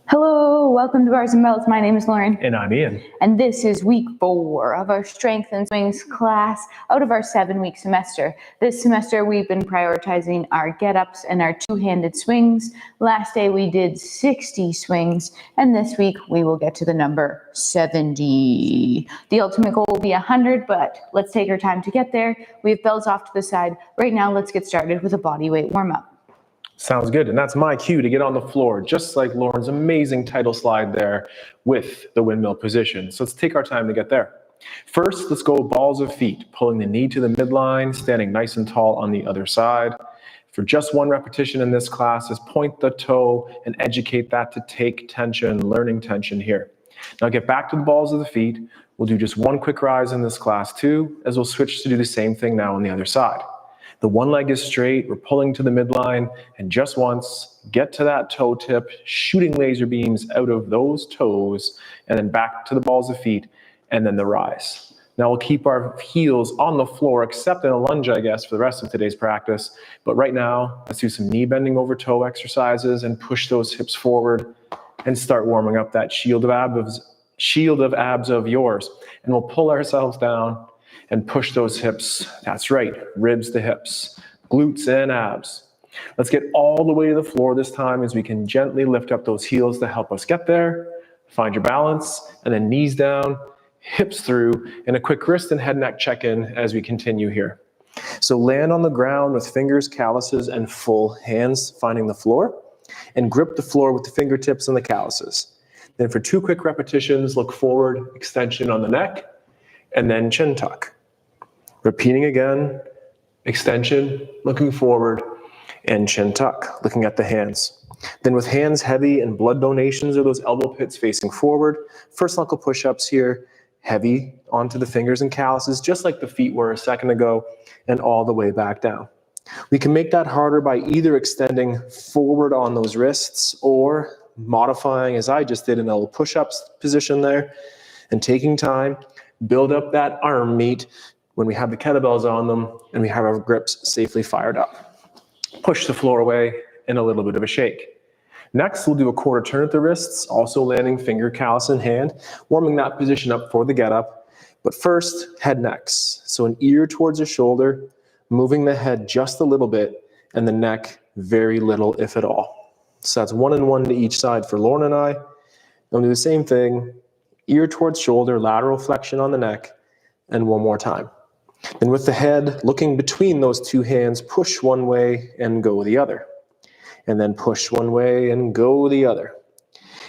Hello, welcome to Bars and Belts. My name is Lauren. And I'm Ian. And this is week 4 of our Strength and Swings class out of our 7-week semester. This semester we've been prioritizing our get-ups and our two-handed swings. Last day we did 60 swings, and this week we will get to the number 70. The ultimate goal will be 100, but let's take our time to get there. We have bells off to the side. Right now, let's get started with a body weight warm-up. Sounds good, and that's my cue to get on the floor, just like Lauren's amazing title slide there with the windmill position. So let's take our time to get there. First, let's go balls of feet, pulling the knee to the midline, standing nice and tall on the other side. For just one repetition in this class is point the toe and educate that to take tension, learning tension here. Now get back to the balls of the feet. We'll do just one quick rise in this class too, as we'll switch to do the same thing now on the other side. The one leg is straight, we're pulling to the midline, and just once, get to that toe tip, shooting laser beams out of those toes, and then back to the balls of feet, and then the rise. Now we'll keep our heels on the floor, except in a lunge, I guess, for the rest of today's practice. But right now, let's do some knee bending over toe exercises and push those hips forward and start warming up that shield of abs of yours. And we'll pull ourselves down and push those hips. That's right, ribs to hips, glutes and abs. Let's get all the way to the floor this time as we can gently lift up those heels to help us get there. Find your balance, and then knees down, hips through, and a quick wrist and head neck check-in as we continue here. So land on the ground with fingers, calluses, and full hands finding the floor, and grip the floor with the fingertips and the calluses. Then for 2 quick repetitions, look forward, extension on the neck, and then chin tuck. Repeating again, extension, looking forward, and chin tuck, looking at the hands. Then with hands heavy and blood donations or those elbow pits facing forward, first knuckle push-ups here, heavy onto the fingers and calluses, just like the feet were a second ago, and all the way back down. We can make that harder by either extending forward on those wrists or modifying, as I just did, an elbow push-ups position there, and taking time, build up that arm meat when we have the kettlebells on them and we have our grips safely fired up. Push the floor away and a little bit of a shake. Next, we'll do a quarter turn at the wrists, also landing finger, callus in hand, warming that position up for the get up. But first, head necks. So an ear towards the shoulder, moving the head just a little bit and the neck very little, if at all. So that's 1 and 1 to each side for Lauren and I. We'll do the same thing, ear towards shoulder, lateral flexion on the neck, and one more time. And with the head looking between those 2 hands, push one way and go the other. And then push one way and go the other.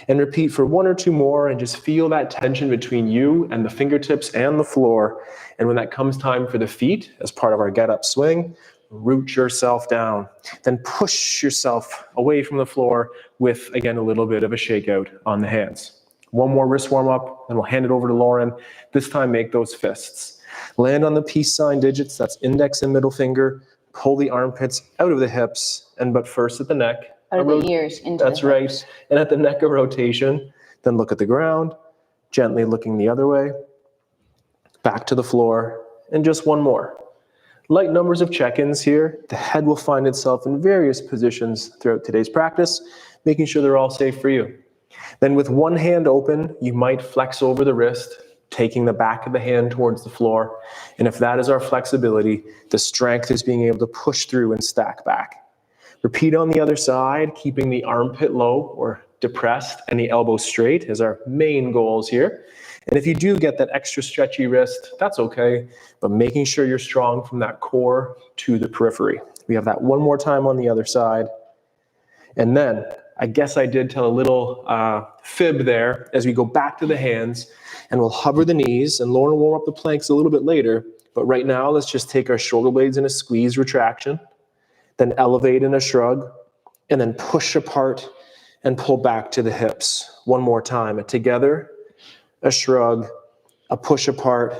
And repeat for 1 or 2 more and just feel that tension between you and the fingertips and the floor. And when that comes time for the feet, as part of our get up swing, root yourself down. Then push yourself away from the floor with, again, a little bit of a shakeout on the hands. 1 more wrist warm up, and we'll hand it over to Lauren. This time, make those fists. Land on the peace sign digits, that's index and middle finger. Pull the armpits out of the hips, but first at the neck. Out of the ears into the hips. That's right. And at the neck, a rotation. Then look at the ground, gently looking the other way. Back to the floor, and just 1 more. Light numbers of check-ins here. The head will find itself in various positions throughout today's practice, making sure they're all safe for you. Then with 1 hand open, you might flex over the wrist, taking the back of the hand towards the floor. And if that is our flexibility, the strength is being able to push through and stack back. Repeat on the other side, keeping the armpit low or depressed and the elbow straight as our main goals here. And if you do get that extra stretchy wrist, that's okay, but making sure you're strong from that core to the periphery. We have that 1 more time on the other side. And then, I guess I did tell a little fib there as we go back to the hands, and we'll hover the knees, and Lauren will warm up the planks a little bit later, but right now let's just take our shoulder blades in a squeeze retraction, then elevate in a shrug, and then push apart and pull back to the hips. 1 more time, a together, a shrug, a push apart,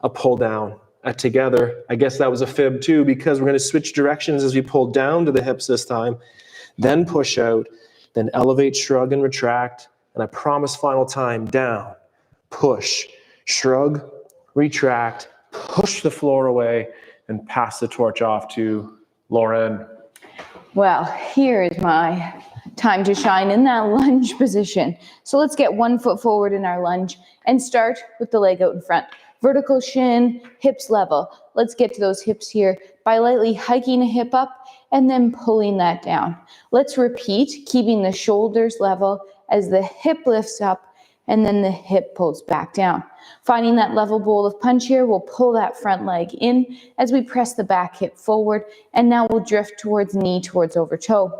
a pull down, a together. I guess that was a fib too, because we're going to switch directions as we pull down to the hips this time, then push out, then elevate, shrug, and retract. And I promise final time, down, push, shrug, retract, push the floor away, and pass the torch off to Lauren. Well, here is my time to shine in that lunge position. So let's get 1 foot forward in our lunge and start with the leg out in front. Vertical shin, hips level. Let's get to those hips here by lightly hiking a hip up and then pulling that down. Let's repeat, keeping the shoulders level as the hip lifts up and then the hip pulls back down. Finding that level bowl of punch here, we'll pull that front leg in as we press the back hip forward, and now we'll drift towards knee, towards over toe.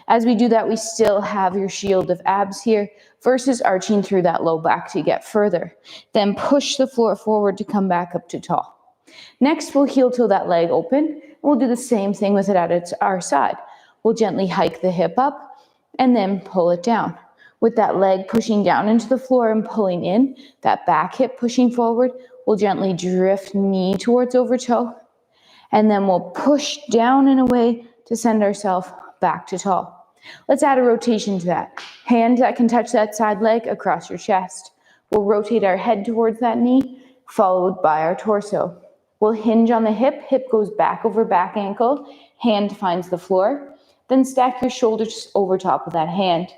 As we do that, we still have your shield of abs here versus arching through that low back to get further. Then push the floor forward to come back up to tall. Next, we'll heel toe that leg open, and we'll do the same thing with it at our side. We'll gently hike the hip up and then pull it down. With that leg pushing down into the floor and pulling in, that back hip pushing forward, we'll gently drift knee towards over toe, and then we'll push down and away to send ourselves back to tall. Let's add a rotation to that. Hand that can touch that side leg across your chest. We'll rotate our head towards that knee, followed by our torso. We'll hinge on the hip, hip goes back over back ankle, hand finds the floor, then stack your shoulders over top of that hand.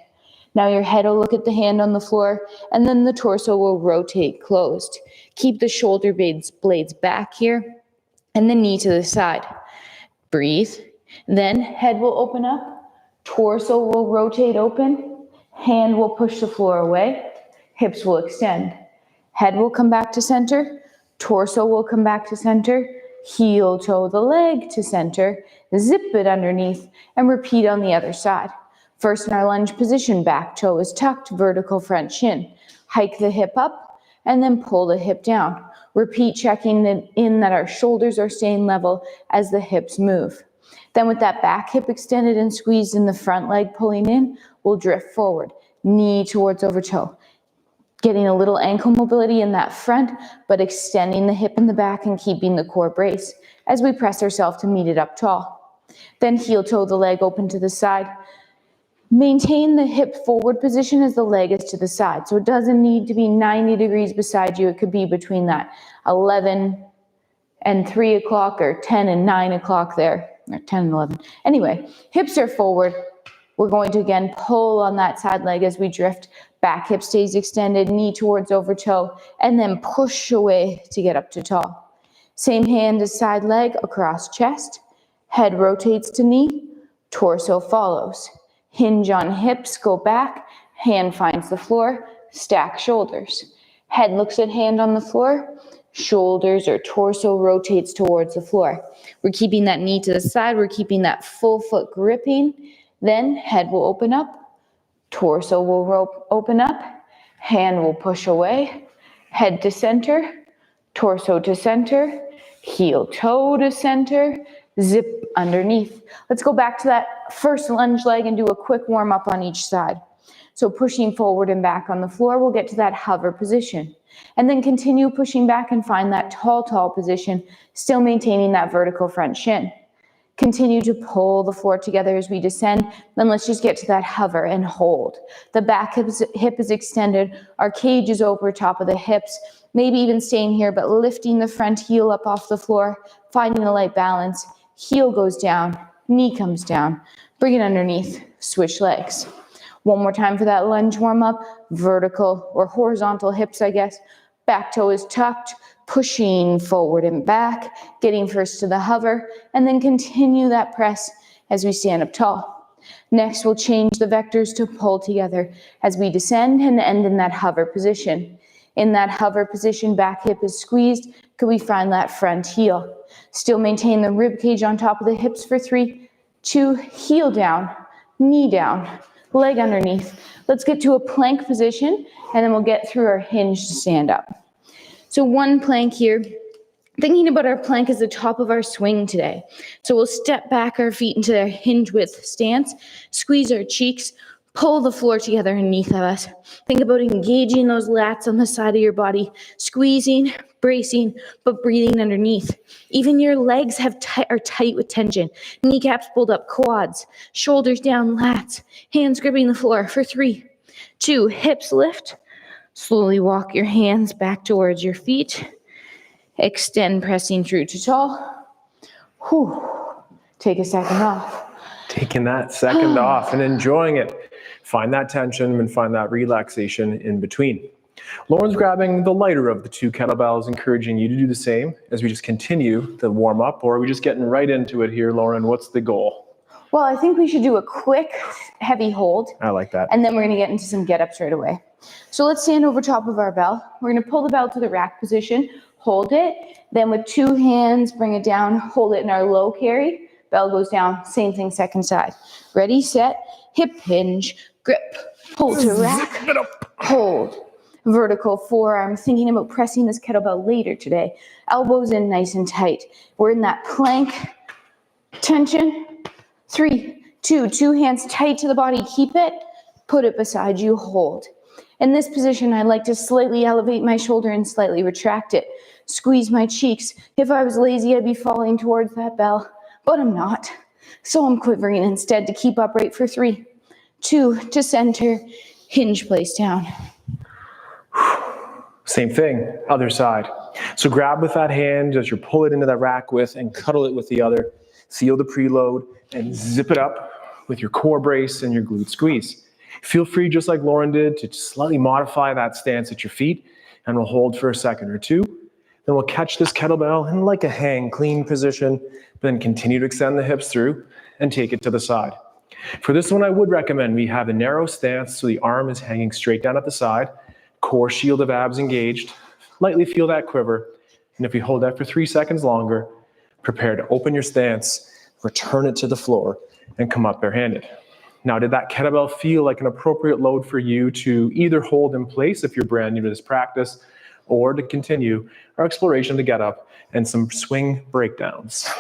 Now your head will look at the hand on the floor, and then the torso will rotate closed. Keep the shoulder blades back here, and the knee to the side. Breathe. Then head will open up, torso will rotate open, hand will push the floor away, hips will extend. Head will come back to center, torso will come back to center, heel toe the leg to center, zip it underneath, and repeat on the other side. First in our lunge position, back toe is tucked, vertical front shin. Hike the hip up and then pull the hip down. Repeat checking in that our shoulders are staying level as the hips move. Then with that back hip extended and squeezed in the front leg pulling in, we'll drift forward, knee towards over toe. Getting a little ankle mobility in that front, but extending the hip in the back and keeping the core brace as we press ourselves to meet it up tall. Then heel toe the leg open to the side. Maintain the hip forward position as the leg is to the side. So it doesn't need to be 90 degrees beside you. It could be between that 11 and 3 o'clock or 10 and 9 o'clock there, or 10 and 11. Anyway, hips are forward. We're going to again pull on that side leg as we drift. Back hip stays extended, knee towards over toe, and then push away to get up to tall. Same hand as side leg across chest. Head rotates to knee, torso follows. Hinge on hips, go back, hand finds the floor, stack shoulders. Head looks at hand on the floor, shoulders or torso rotates towards the floor. We're keeping that knee to the side, we're keeping that full foot gripping. Then head will open up, torso will open up, hand will push away, head to center, torso to center, heel toe to center, zip underneath. Let's go back to that first lunge leg and do a quick warm up on each side. So pushing forward and back on the floor, we'll get to that hover position. And then continue pushing back and find that tall position, still maintaining that vertical front shin. Continue to pull the floor together as we descend. Then let's just get to that hover and hold. The back hip is extended. Our cage is over top of the hips. Maybe even staying here, but lifting the front heel up off the floor, finding a light balance. Heel goes down, knee comes down. Bring it underneath, switch legs. One more time for that lunge warm up. Vertical or horizontal hips, I guess. Back toe is tucked, pushing forward and back, getting first to the hover, and then continue that press as we stand up tall. Next, we'll change the vectors to pull together as we descend and end in that hover position. In that hover position, back hip is squeezed. Could we find that front heel? Still maintain the rib cage on top of the hips for 3, 2, heel down, knee down, leg underneath. Let's get to a plank position, and then we'll get through our hinge to stand up. So one plank here. Thinking about our plank as the top of our swing today. So we'll step back our feet into their hinge width stance, squeeze our cheeks, pull the floor together underneath of us. Think about engaging those lats on the side of your body, squeezing, bracing, but breathing underneath. Even your legs are tight with tension. Kneecaps pulled up, quads, shoulders down, lats, hands gripping the floor for 3, 2, hips lift. Slowly walk your hands back towards your feet. Extend, pressing through to tall. Whew. Take a second off. Taking that second off and enjoying it. Find that tension and find that relaxation in between. Lauren's grabbing the lighter of the two kettlebells, encouraging you to do the same as we just continue the warm up, or are we just getting right into it here, Lauren? What's the goal? Well, I think we should do a quick, heavy hold. I like that. And then we're gonna get into some get-ups right away. So let's stand over top of our bell. We're gonna pull the bell to the rack position, hold it, then with two hands, bring it down, hold it in our low carry. Bell goes down, same thing, second side. Ready, set, hip hinge, grip, pull to rack, hold. Vertical forearm, thinking about pressing this kettlebell later today. Elbows in nice and tight. We're in that plank tension. 3, 2, two hands tight to the body. Keep it, put it beside you, hold. In this position, I like to slightly elevate my shoulder and slightly retract it. Squeeze my cheeks. If I was lazy, I'd be falling towards that bell, but I'm not. So I'm quivering instead to keep upright for 3, 2, to center, hinge place down. Same thing, other side. So grab with that hand as you pull it into that rack with and cuddle it with the other. Feel the preload and zip it up with your core brace and your glute squeeze. Feel free, just like Lauren did, to slightly modify that stance at your feet, and we'll hold for a second or two. Then we'll catch this kettlebell in like a hang clean position, then continue to extend the hips through and take it to the side. For this one, I would recommend we have a narrow stance so the arm is hanging straight down at the side, core shield of abs engaged, lightly feel that quiver, and if you hold that for 3 seconds longer, prepare to open your stance, return it to the floor, and come up barehanded. Now, did that kettlebell feel like an appropriate load for you to either hold in place if you're brand new to this practice, or to continue our exploration of the get up and some swing breakdowns?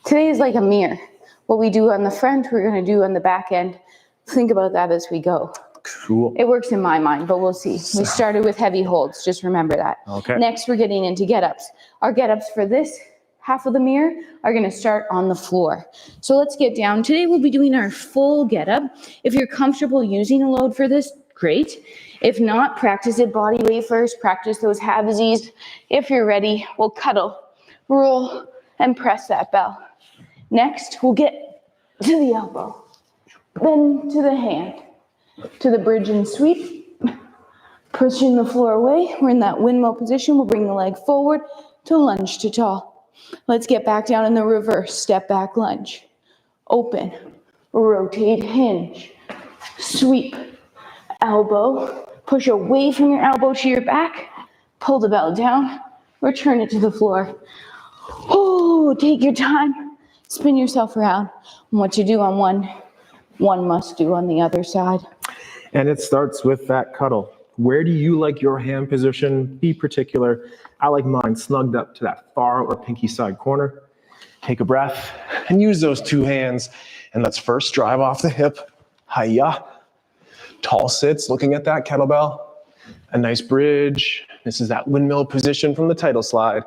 Today is like a mirror. What we do on the front, we're gonna do on the back end. Think about that as we go. Cool. It works in my mind, but we'll see. We started with heavy holds, just remember that. Okay. Next, we're getting into get-ups. Our get-ups for this half of the mirror are gonna start on the floor. So let's get down. Today we'll be doing our full get-up. If you're comfortable using a load for this, great. If not, practice it body weight first, practice those halvesies. If you're ready, we'll cuddle, roll, and press that bell. Next, we'll get to the elbow, then to the hand, to the bridge and sweep, pushing the floor away. We're in that windmill position. We'll bring the leg forward to lunge to tall. Let's get back down in the reverse, step back lunge. Open, rotate, hinge, sweep, elbow, push away from your elbow to your back, pull the bell down, return it to the floor. Oh, take your time, spin yourself around. And what you do on one must do on the other side. And it starts with that cuddle. Where do you like your hand position? Be particular. I like mine snugged up to that far or pinky side corner. Take a breath and use those two hands. And let's first drive off the hip. Hiya. Tall sits, looking at that kettlebell. A nice bridge. This is that windmill position from the title slide.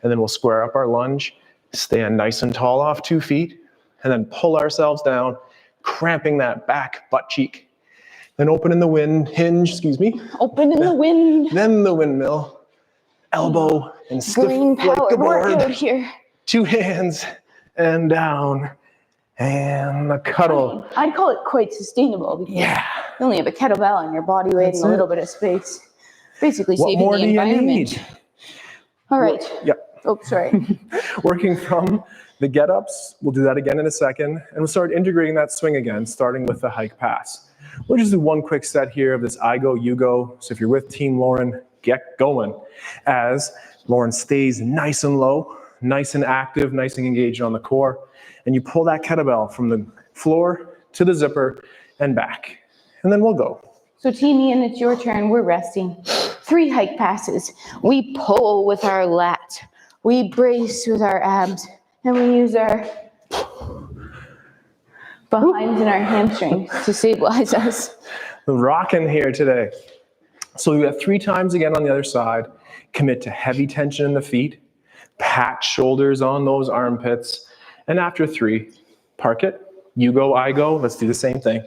And then we'll square up our lunge. Stand nice and tall off 2 feet. And then pull ourselves down, cramping that back butt cheek. Then open in the Open in the wind. Then the windmill. Elbow and stiff Green like power the board. workout here. 2 hands and down. And the cuddle. I'd call it quite sustainable because you only have a kettlebell and your body weight and a little bit of space. Basically What saving more the do you environment. need? All right. Yep. Oh, sorry. Working from the get-ups, we'll do that again in a second, and we'll start integrating that swing again, starting with the hike pass. We'll just do one quick set here of this I go, you go. So if you're with Team Lauren, get going. As Lauren stays nice and low, nice and active, nice and engaged on the core, and you pull that kettlebell from the floor to the zipper and back. And then we'll go. So Team Ian, it's your turn. We're resting. 3 hike passes. We pull with our lat. We brace with our abs. And we use our behinds and our hamstrings to stabilize us. Rocking here today. So we got 3 times again on the other side. Commit to heavy tension in the feet. Pat shoulders on those armpits. And after 3, park it. You go, I go. Let's do the same thing.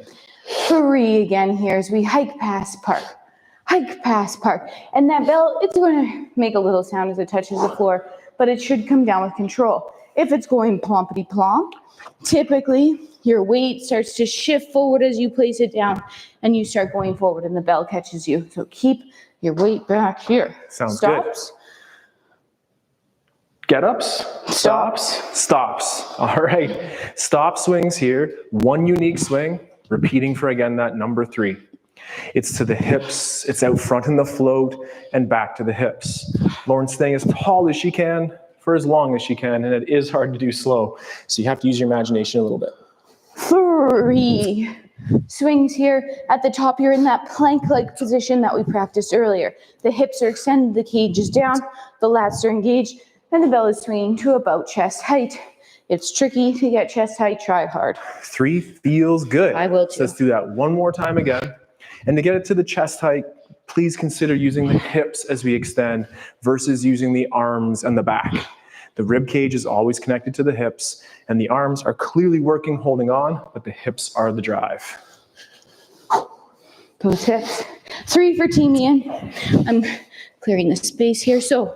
3 again here as we hike past park. Hike past park. And that bell, it's going to make a little sound as it touches the floor, but it should come down with control. If it's going plompity plomp, typically your weight starts to shift forward as you place it down and you start going forward and the bell catches you. So keep your weight back here. Sounds Stops. good. Get ups, stops, stops. All right. Stop swings here. One unique swing, repeating for again that number 3. It's to the hips, it's out front in the float, and back to the hips. Lauren's staying as tall as she can for as long as she can, and it is hard to do slow. So you have to use your imagination a little bit. 3 swings here. At the top, you're in that plank-like position that we practiced earlier. The hips are extended, the cage is down, the lats are engaged, and the bell is swinging to about chest height. It's tricky to get chest height, try hard. 3 feels good. I will too. So let's do that one more time again. And to get it to the chest height, please consider using the hips as we extend versus using the arms and the back. The rib cage is always connected to the hips, and the arms are clearly working, holding on, but the hips are the drive. Those hips. 3 for Team Ian. I'm clearing the space here. So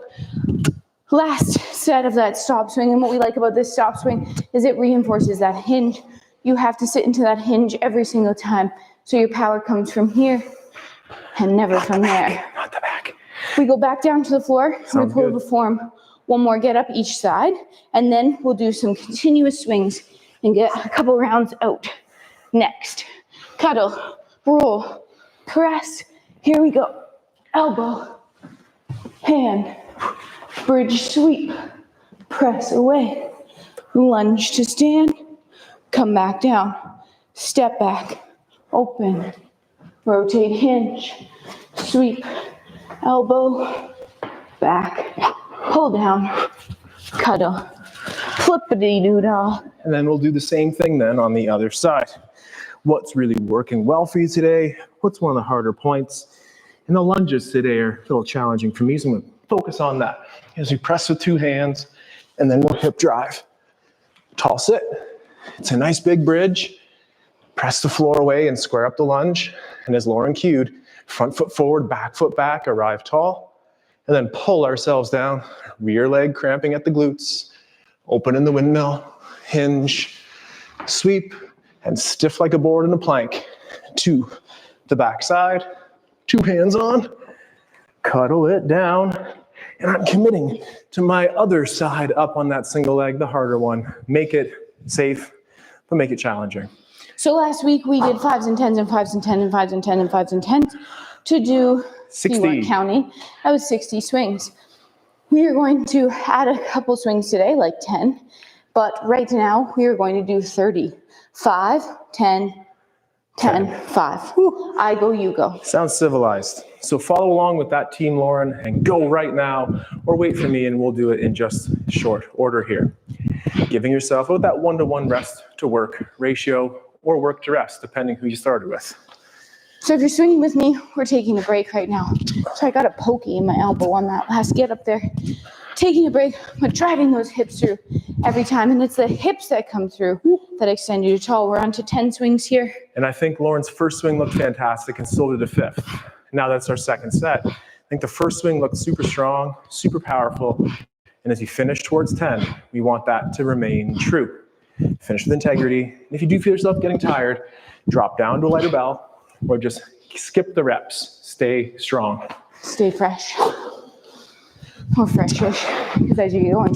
last set of that stop swing, and what we like about this stop swing is it reinforces that hinge. You have to sit into that hinge every single time. So your power comes from here and never from there. Not the back. We go back down to the floor. Sounds we pull good. the form. One more get up each side. And then we'll do some continuous swings and get a couple rounds out. Next, cuddle, roll, press. Here we go. Elbow, hand, bridge sweep, press away. Lunge to stand, come back down, step back. Open, rotate hinge, sweep, elbow, back, pull down, cuddle, flippity-doo-dah. And then we'll do the same thing then on the other side. What's really working well for you today? What's one of the harder points? And the lunges today are a little challenging for me, so I'm going to focus on that. As we press with 2 hands, and then we'll hip drive. Tall sit. It's a nice big bridge. Press the floor away and square up the lunge. And as Lauren cued, front foot forward, back foot back, arrive tall. And then pull ourselves down, rear leg cramping at the glutes. Open in the windmill, hinge, sweep, and stiff like a board in a plank. To the back side, 2 hands on, cuddle it down. And I'm committing to my other side up on that single leg, the harder one. Make it safe, but make it challenging. So last week we did 5s and 10s and 5s and 10s and 5s and 10s and 5s and 10s to do, 60. You weren't counting, that was 60 swings. We are going to add a couple swings today, like 10, but right now we are going to do 30. 5, 10, 10, 5. I go, you go. Sounds civilized. So follow along with that team, Lauren, and go right now, or wait for me and we'll do it in just short order here. Giving yourself about that 1-to-1 rest to work ratio, or work to rest, depending who you started with. So if you're swinging with me, we're taking a break right now. So I got a pokey in my elbow on that last get up there. Taking a break, but driving those hips through every time. And it's the hips that come through that extend you to tall. We're on to 10 swings here. And I think Lauren's first swing looked fantastic and still did a 5th. Now that's our second set. I think the first swing looked super strong, super powerful. And as you finish towards 10, we want that to remain true. Finish with integrity. And if you do feel yourself getting tired, drop down to a lighter bell or just skip the reps. Stay strong. Stay fresh. Or fresh-ish, because as you get going,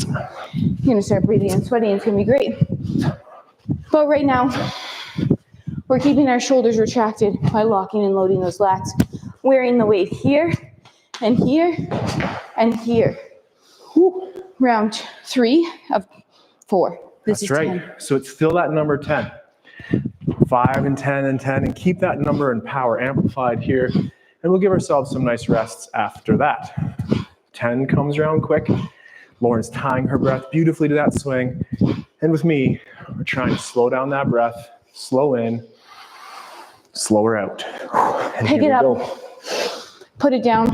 you're going to start breathing and sweating. It's going to be great. But right now, we're keeping our shoulders retracted by locking and loading those lats, wearing the weight here and here and here. Round 3 of 4. This That's is right. 10. So it's still that number 10. 5 and 10 and 10, and keep that number and power amplified here. And we'll give ourselves some nice rests after that. 10 comes around quick. Lauren's tying her breath beautifully to that swing. And with me, we're trying to slow down that breath, slow in, slow her out. And Pick it up. Put it down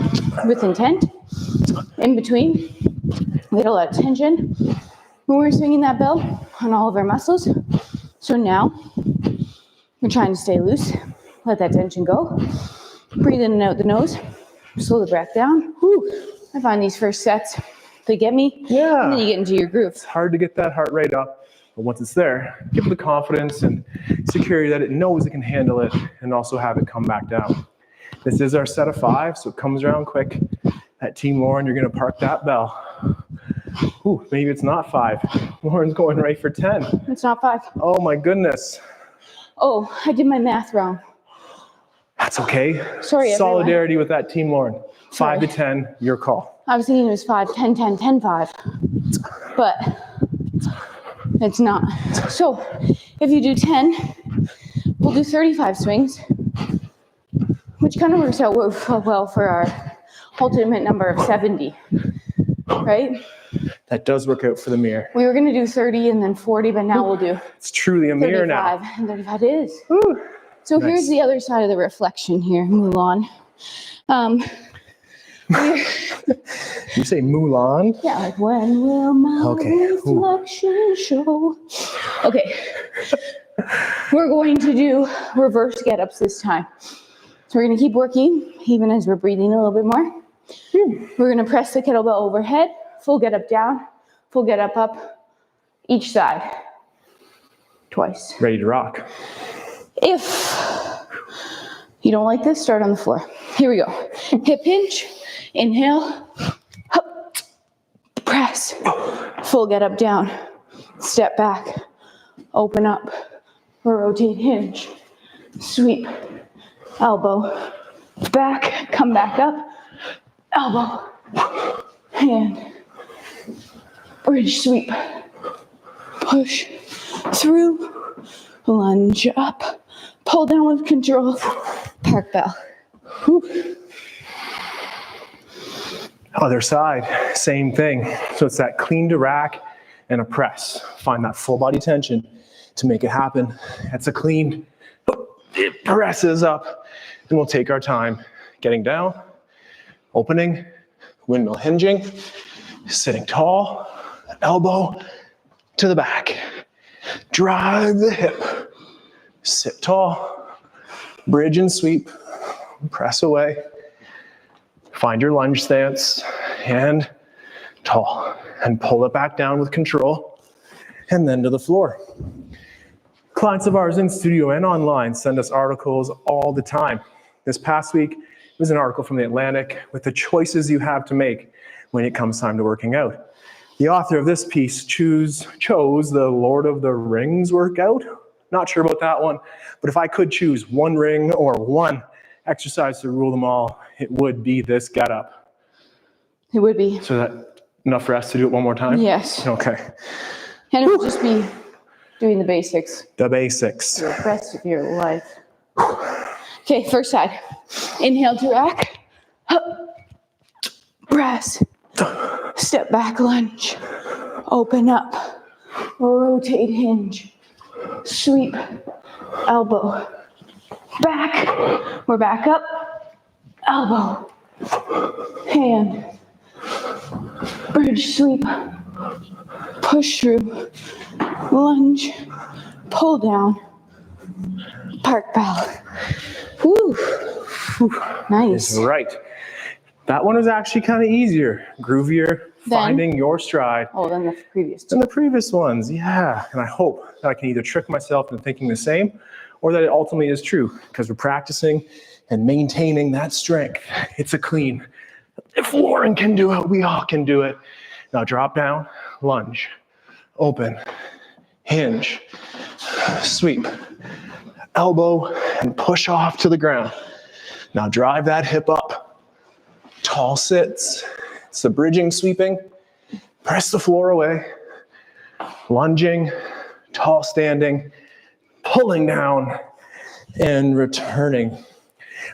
with intent. In between, we get a lot of tension when we're swinging that bell on all of our muscles. So now, we're trying to stay loose. Let that tension go. Breathe in and out the nose. Slow the breath down. I find these first sets, they get me. Yeah. And then you get into your groove. It's hard to get that heart rate up But once it's there, give it the confidence and security that it knows it can handle it, and also have it come back down. This is our set of 5, so it comes around quick. That team Lauren, you're gonna park that bell. Ooh, maybe it's not 5. Lauren's going right for 10. It's not 5. Oh my goodness. Oh, I did my math wrong. That's okay. Sorry, everyone. Solidarity with that team Lauren. 5 Sorry. to 10, your call. I was thinking it was 5, 10, 10, 10, 5. But it's not. So if you do 10, we'll do 35 swings, which kind of works out well for our ultimate number of 70, right? That does work out for the mirror. We were going to do 30 and then 40, but now we'll do It's truly a mirror now. 35. And 35 it is. Woo. So Nice. here's the other side of the reflection here, Mulan. You say Mulan? Yeah, like when will my reflection show? Okay. We're going to do reverse get-ups this time. So we're going to keep working, even as we're breathing a little bit more. We're going to press the kettlebell overhead, full get-up down, full get-up up, each side, twice. Ready to rock. If you don't like this, start on the floor. Here we go. Hip hinge, inhale, up, press, full get up down, step back, open up, rotate hinge, sweep, elbow, back, come back up, elbow, hand, bridge sweep, push through, lunge up, pull down with control, park bell. Whew. Other side, same thing. So it's that clean to rack and a press. Find that full body tension to make it happen. That's a clean, it presses up, and we'll take our time getting down, opening, windmill hinging, sitting tall, elbow to the back. Drive the hip, sit tall, bridge and sweep, press away. Find your lunge stance, and tall, and pull it back down with control, and then to the floor. Clients of ours in studio and online send us articles all the time. This past week, it was an article from The Atlantic with the choices you have to make when it comes time to working out. The author of this piece chose the Lord of the Rings workout. Not sure about that one, but if I could choose one ring or one exercise to rule them all, it would be this get up. It would be. So that enough for us to do it one more time? Yes. Okay. And it would just be doing the basics. The basics. The rest of your life. Okay, first side. Inhale to rack. Up. Press. Step back lunge. Open up. Rotate hinge. Sweep. Elbow. Back. We're back up. Elbow. Hand. Bridge sweep. Push through. Lunge. Pull down. Park bell. Woo. Nice. Right. That one was actually kind of easier, groovier, finding your stride. Oh, than the previous two. Than the previous ones, yeah. And I hope that I can either trick myself into thinking the same, or that it ultimately is true, because we're practicing and maintaining that strength. It's a clean. If Lauren can do it, we all can do it. Now drop down, lunge, open, hinge, sweep, elbow, and push off to the ground. Now drive that hip up. Tall sits. It's the bridging sweeping. Press the floor away. Lunging, tall standing, pulling down, and returning.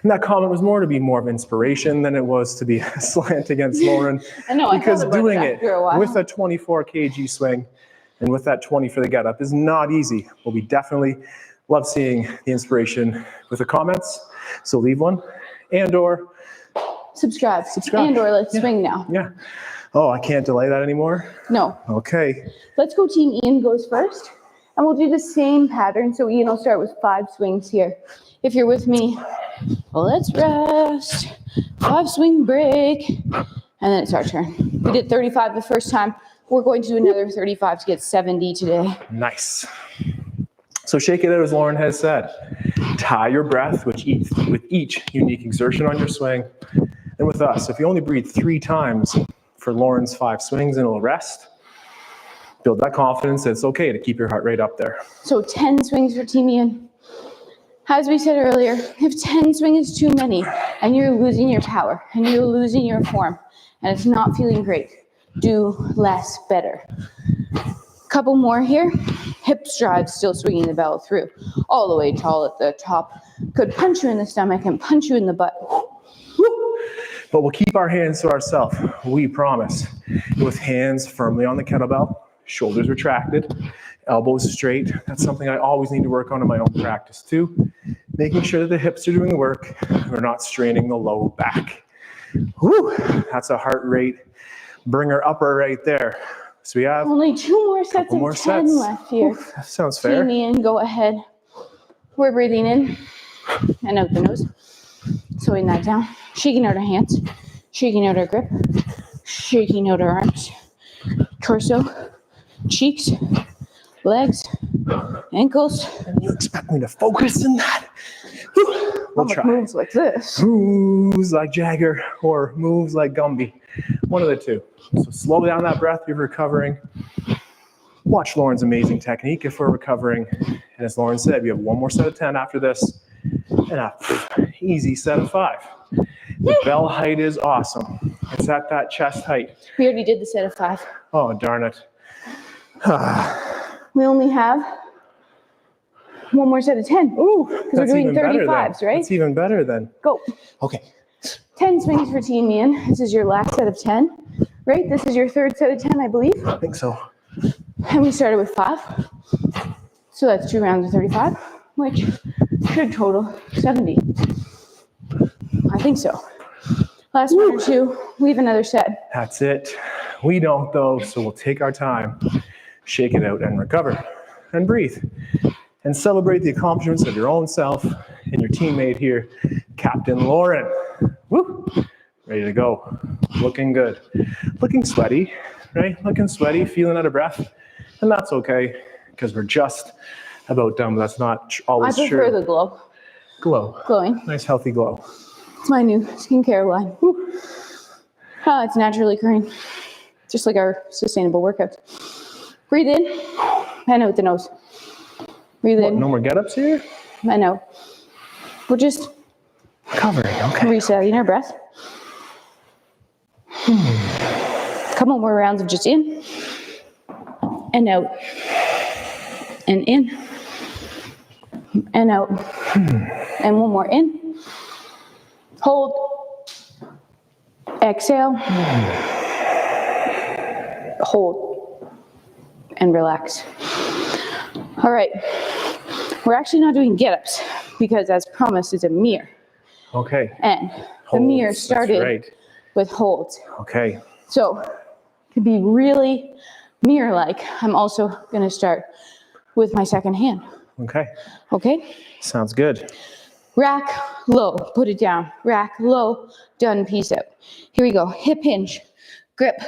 And that comment was more to be more of inspiration than it was to be a slant against Lauren. I know, because doing it after a while. with a 24 kg swing and with that 20 for the get up is not easy. But we definitely love seeing the inspiration with the comments. So leave one and or Subscribe. And or let's swing now. yeah. Oh, I can't delay that anymore? No. Okay. Let's go team Ian goes first. And we'll do the same pattern. So Ian will start with 5 swings here. If you're with me, well, let's rest. 5 swing break. And then it's our turn. We did 35 the first time. we're going to do another 35 to get 70 today. Nice. So shake it out, as Lauren has said. Tie your breath with each unique exertion on your swing. And with us, if you only breathe 3 times for Lauren's 5 swings and a little rest, build that confidence that it's okay to keep your heart rate up there. So 10 swings for Team Ian. As we said earlier, if 10 swings is too many and you're losing your power and you're losing your form and it's not feeling great, do less better. Couple more here. Hip stride, still swinging the bell through. All the way tall at the top. Could punch you in the stomach and punch you in the butt. But we'll keep our hands to ourselves, we promise. With hands firmly on the kettlebell, shoulders retracted, elbows straight. That's something I always need to work on in my own practice too. Making sure that the hips are doing the work. We're not straining the low back. Whew, that's a heart rate bringer upper right there. So we have only 2 more sets of 10 left here. Ooh, that sounds fair. Team Ian, go ahead. We're breathing in and out the nose. Slowing that down. Shaking out our hands. Shaking out our grip. Shaking out our arms. Torso. Cheeks. Legs. Ankles. And you expect me to focus in that? We'll try. Moves like this. Moves like Jagger or moves like Gumby. One of the two. So slow down that breath. You're recovering. Watch Lauren's amazing technique if we're recovering. And as Lauren said, we have 1 more set of 10 after this. And a easy set of 5. The bell height is awesome. It's at that chest height. We already did the set of 5. Oh, darn it. We only have 1 more set of 10. Ooh, because we're doing 35s, right? It's even better then. Go. Okay. 10 swings for Team Ian. This is your last set of 10, right? This is your 3rd set of 10, I believe. I think so. And we started with 5. So that's 2 rounds of 35, which should total 70. I think so. Last 1 or 2, we have another set. That's it. We don't though, so we'll take our time, shake it out and recover and breathe and celebrate the accomplishments of your own self and your teammate here, Captain Lauren. Woo! Ready to go. Looking good. Looking sweaty, right? Looking sweaty, feeling out of breath. And that's okay, because we're just about done, but that's not always true. I prefer the glow. Glow. Glowing. Nice, healthy glow. It's my new skincare line. Woo. Oh, it's naturally occurring. Just like our sustainable workouts. Breathe in and out the nose. Breathe in. No more get-ups here? And out. We're just covering, okay. Resetting our breath. Couple more rounds of just in and out and in and out and 1 more in. Hold. Exhale. Hold and relax. All right. We're actually not doing get-ups because, as promised, it's a mirror. Okay. And the mirror started with holds. Okay. So to be really mirror-like, I'm also going to start with my second hand. Okay. Okay? Sounds good. Rack, low, put it down. Rack, low, done, peace out. Here we go. Hip hinge, grip,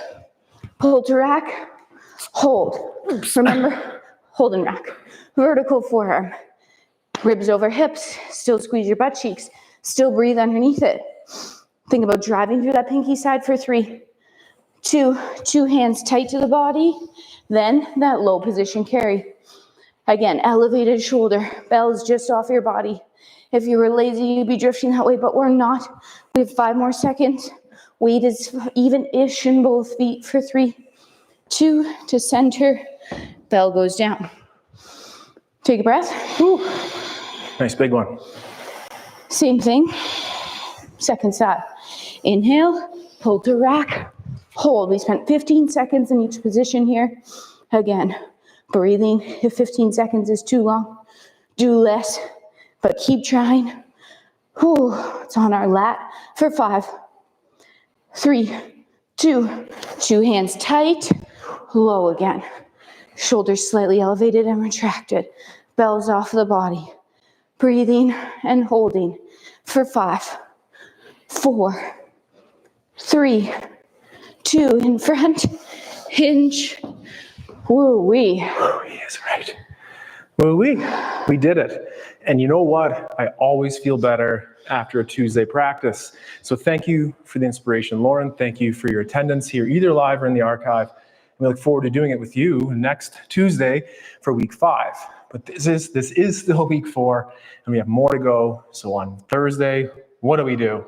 pull to rack, hold. Remember, hold and rack. Vertical forearm. Ribs over hips, still squeeze your butt cheeks, still breathe underneath it. Think about driving through that pinky side for 3, 2, 2 hands tight to the body, then that low position carry. Again, elevated shoulder, bells just off your body. If you were lazy, you'd be drifting that way, but we're not. We have 5 more seconds. Weight is even-ish in both feet for 3, 2, to center. Bell goes down. Take a breath. Ooh. Nice big one. Same thing. Second side. Inhale, pull to rack, hold. We spent 15 seconds in each position here. Again, breathing. If 15 seconds is too long, do less, but keep trying. Whew. It's on our lat for 5, 3, 2, 2 hands tight, low again. Shoulders slightly elevated and retracted. Bells off the body. Breathing and holding for 5, 4, 3, 2, in front, hinge. Woo-wee. Woo-wee is right. Woo-wee. We did it. And you know what? I always feel better after a Tuesday practice. So thank you for the inspiration, Lauren. Thank you for your attendance here, either live or in the archive. We look forward to doing it with you next Tuesday for week 5. But this is still week 4, and we have more to go. So on Thursday, what do?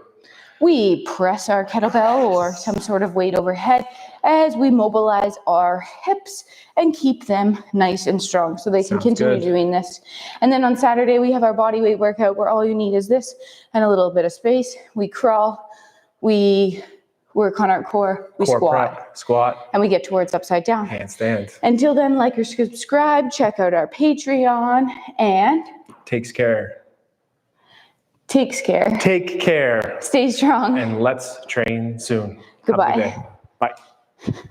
We press our kettlebell or some sort of weight overhead as we mobilize our hips and keep them nice and strong so they can continue doing this. And then on Saturday, we have our body weight workout where all you need is this and a little bit of space. We crawl, we work on our core, we squat, and we get towards upside down. Handstand. Until then, like or subscribe, check out our Patreon, and Take care. Take care. Stay strong. And let's train soon. Goodbye. Have a good day. Bye.